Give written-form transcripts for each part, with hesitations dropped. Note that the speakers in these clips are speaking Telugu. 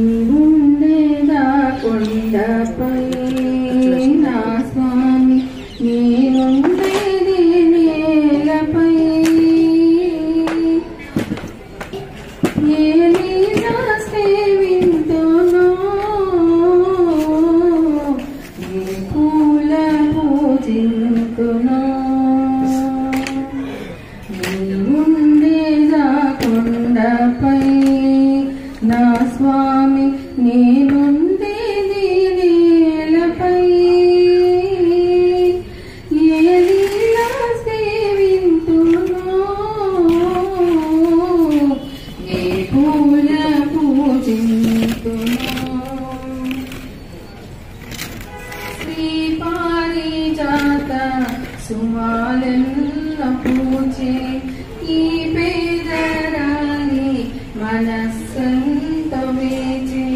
నీవుండేదా కొండపై నా స్వామి, నీవుండేది నేలపై. ఏ లీలా సేవింతునో, ఏ పూల పూజింతునో. నీవుండేదా కొండపై నా స్వామి, నేనుండేది నేలపై. ఏ లీలా సేవింతునో, ఏ పూల పూజింతునో. శ్రీ పారిజాత సుమాలెల్ల పూజే ఈ పేదరాలి మనస్సంత వేచే.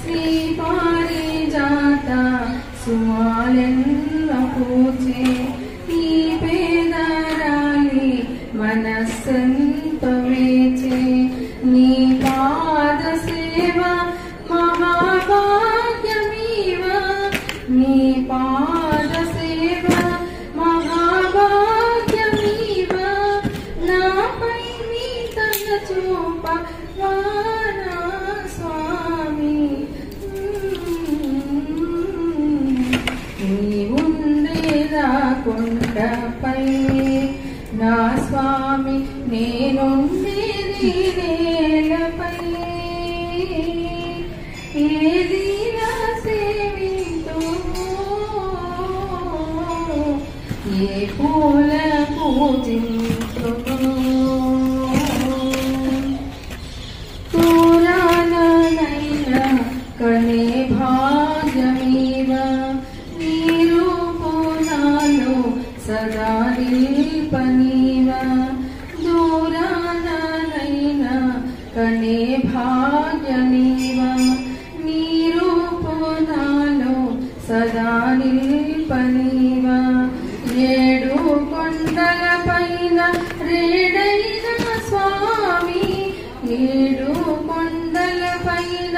శ్రీ పారిజాత సుమాలెల్ల పూజే ఈ పేదరాలి మనస్సంత వేచే. నీ పాద సేవ మహాభాగ్యమీవ, నీ పాద సేవ మహాభాగ్యమీవ. నాపై నీ దయ చూపవానా స్వామి. నీవుండేదా కొండపై నా స్వామి, నేనుండేది నేలపై. ఏ లీలా సేవింతునో, ఏ పూల పూజింతునో. దూరాలనైనా కనే భాగ్యమీవ, నీ రూపు నాలో సదా నిల్పనీవ. దూరాలనైనా కనే భాగ్యమీవ, నీ రూపు నాలో సదా నిల్పనీవ. ఏడు కొండల పైన రేడైన స్వామి, ఏడు కొండల పైన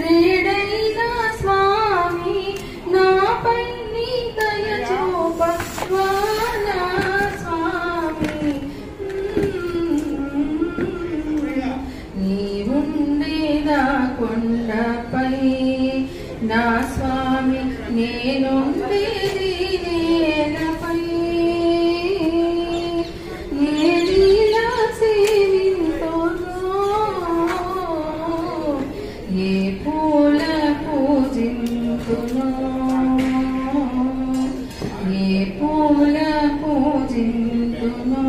రేడైన స్వామి. నాపై నీ దయ చూపవానా స్వామి. నీవుండేదా కొండపై నా స్వామి, నేనుండేది నేలపై. ఏ లీలా సేవింతునో, ఏ పూల పూజింతునో, ఏ పూల పూజింతునో.